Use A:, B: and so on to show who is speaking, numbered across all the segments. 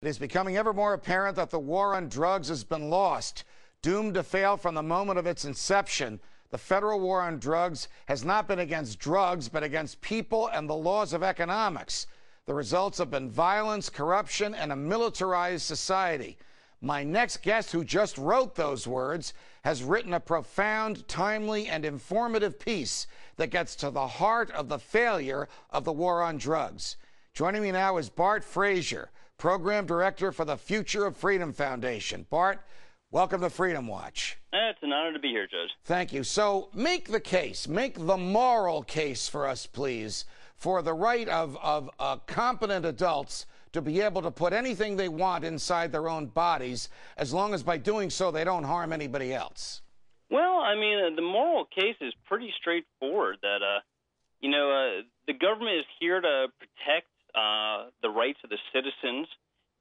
A: It is becoming ever more apparent that the war on drugs has been lost. Doomed to fail from the moment of its inception, the federal war on drugs has not been against drugs, but against people and the laws of economics. The results have been violence, corruption, and a militarized society. My next guest, who just wrote those words, has written a profound, timely, and informative piece that gets to the heart of the failure of the war on drugs. Joining me now is Bart Frazier, Program Director for the Future of Freedom Foundation. Bart, welcome to Freedom Watch.
B: It's an honor to be here, Judge.
A: Thank you. So make the case, make the moral case for us, please, for the right of competent adults to be able to put anything they want inside their own bodies, as long as by doing so they don't harm anybody else.
B: Well, I mean, the moral case is pretty straightforward, that, the government is here to protect the rights of the citizens,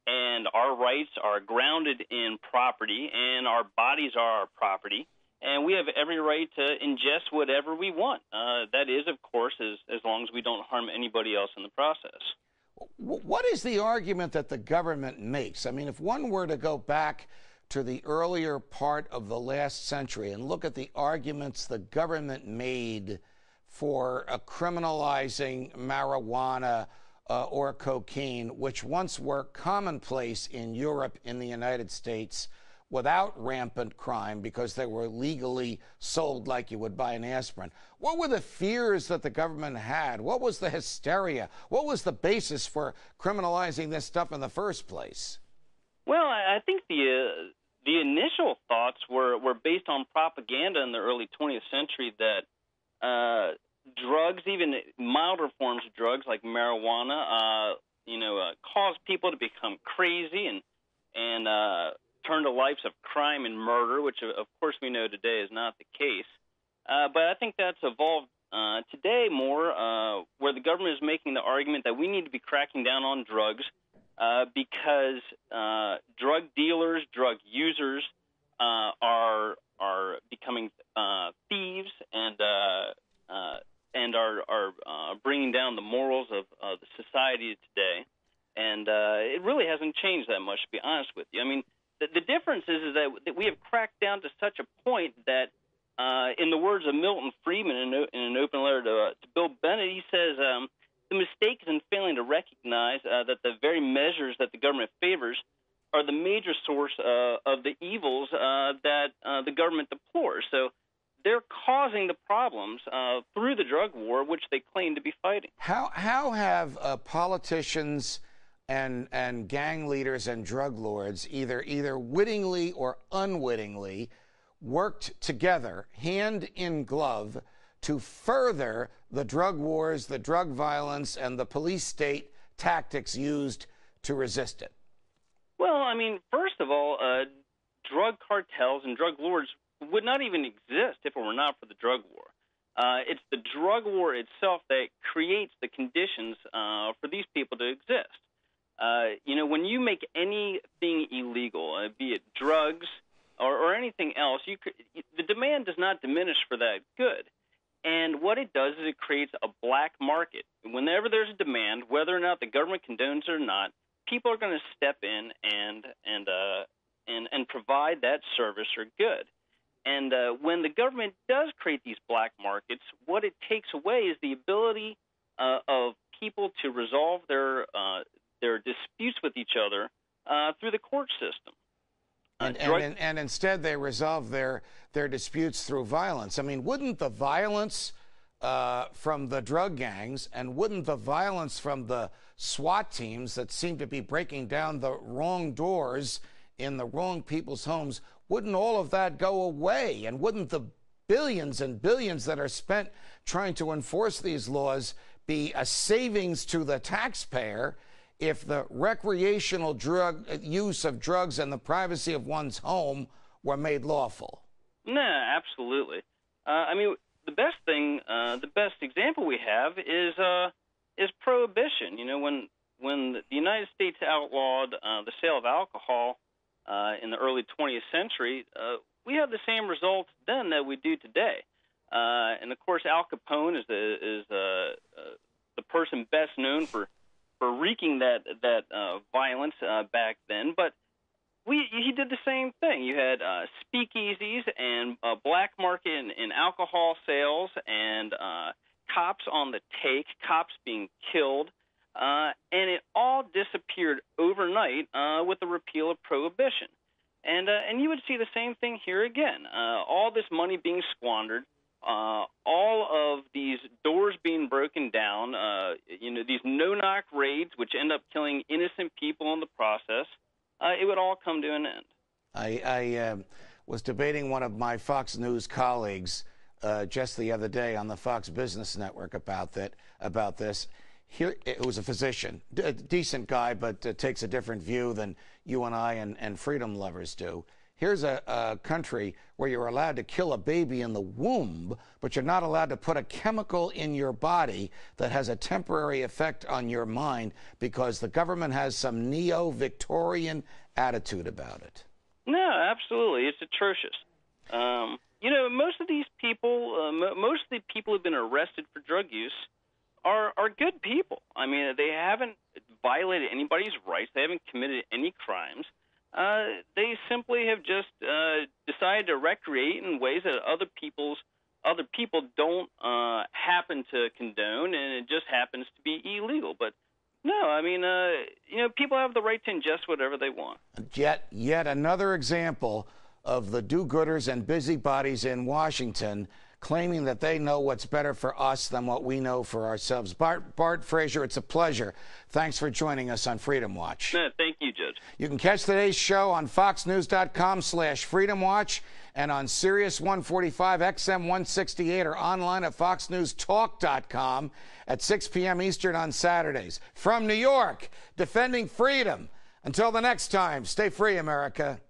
B: and our rights are grounded in property, and our bodies are our property, and we have every right to ingest whatever we want. That is, of course, as long as we don't harm anybody else in the process.
A: What is the argument that the government makes? I mean, if one were to go back to the earlier part of the last century and look at the arguments the government made for criminalizing marijuana or cocaine, which once were commonplace in Europe, in the United States, without rampant crime because they were legally sold like you would buy an aspirin. What were the fears that the government had? What was the hysteria? What was the basis for criminalizing this stuff in the first place?
B: Well, I think the initial thoughts were based on propaganda in the early 20th century that drugs, even milder forms of drugs like marijuana, cause people to become crazy and turn to lives of crime and murder, which of course we know today is not the case. But I think that's evolved today more, where the government is making the argument that we need to be cracking down on drugs because drug dealers, drug users are becoming thieves and are bringing down the morals of the society today. And it really hasn't changed that much, to be honest with you. I mean, the difference is that we have cracked down to such a point that, in the words of Milton Friedman in an open letter to Bill Bennett, he says, the mistake is in failing to recognize that the very measures that the government favors are the major source of the evils that the government deplores. So they're causing the problems through the drug war, which they claim to be fighting.
A: How have politicians and gang leaders and drug lords either wittingly or unwittingly worked together, hand in glove, to further the drug wars, the drug violence, and the police state tactics used to resist it?
B: Well, I mean, first of all, drug cartels and drug lords would not even exist if it were not for the drug war. It's the drug war itself that creates the conditions for these people to exist. When you make anything illegal, be it drugs or anything else, the demand does not diminish for that good. And what it does is it creates a black market. Whenever there's a demand, whether or not the government condones it or not, people are going to step in and provide that service or good. And when the government does create these black markets, what it takes away is the ability of people to resolve their disputes with each other through the court system.
A: And instead they resolve their disputes through violence. I mean, wouldn't the violence from the drug gangs and wouldn't the violence from the SWAT teams that seem to be breaking down the wrong doors in the wrong people's homes, wouldn't all of that go away? And wouldn't the billions and billions that are spent trying to enforce these laws be a savings to the taxpayer if the recreational drug use of drugs and the privacy of one's home were made lawful?
B: No, absolutely. I mean, the best thing, the best example we have is prohibition. You know, when the United States outlawed the sale of alcohol in the early 20th century, we had the same results then that we do today. And of course, Al Capone is the person best known for wreaking that violence back then. But he did the same thing. You had speakeasies and black market in alcohol sales and cops on the take, cops being killed. And it all disappeared overnight with the repeal of prohibition. And you would see the same thing here again. All this money being squandered, all of these doors being broken down, these no-knock raids, which end up killing innocent people in the process. It would all come to an end.
A: I was debating one of my Fox News colleagues just the other day on the Fox Business Network about this. Here, it was a physician, a decent guy, but takes a different view than you and I and freedom lovers do. Here's a country where you're allowed to kill a baby in the womb, but you're not allowed to put a chemical in your body that has a temporary effect on your mind because the government has some neo-Victorian attitude about it.
B: No, absolutely. It's atrocious. Most of these people, most of the people who've been arrested for drug use are good people. I mean, they haven't violated anybody's rights. They haven't committed any crimes. They simply have just decided to recreate in ways that other people don't happen to condone, and it just happens to be illegal. But no, I mean, people have the right to ingest whatever they want.
A: Yet another example of the do-gooders and busybodies in Washington claiming that they know what's better for us than what we know for ourselves. Bart Frazier, it's a pleasure. Thanks for joining us on Freedom Watch.
B: No, thank you, Judge. You
A: can catch today's show on foxnews.com/freedomwatch and on Sirius 145 XM 168 or online at foxnewstalk.com at 6 p.m. Eastern on Saturdays. From New York, defending freedom. Until the next time, stay free, America.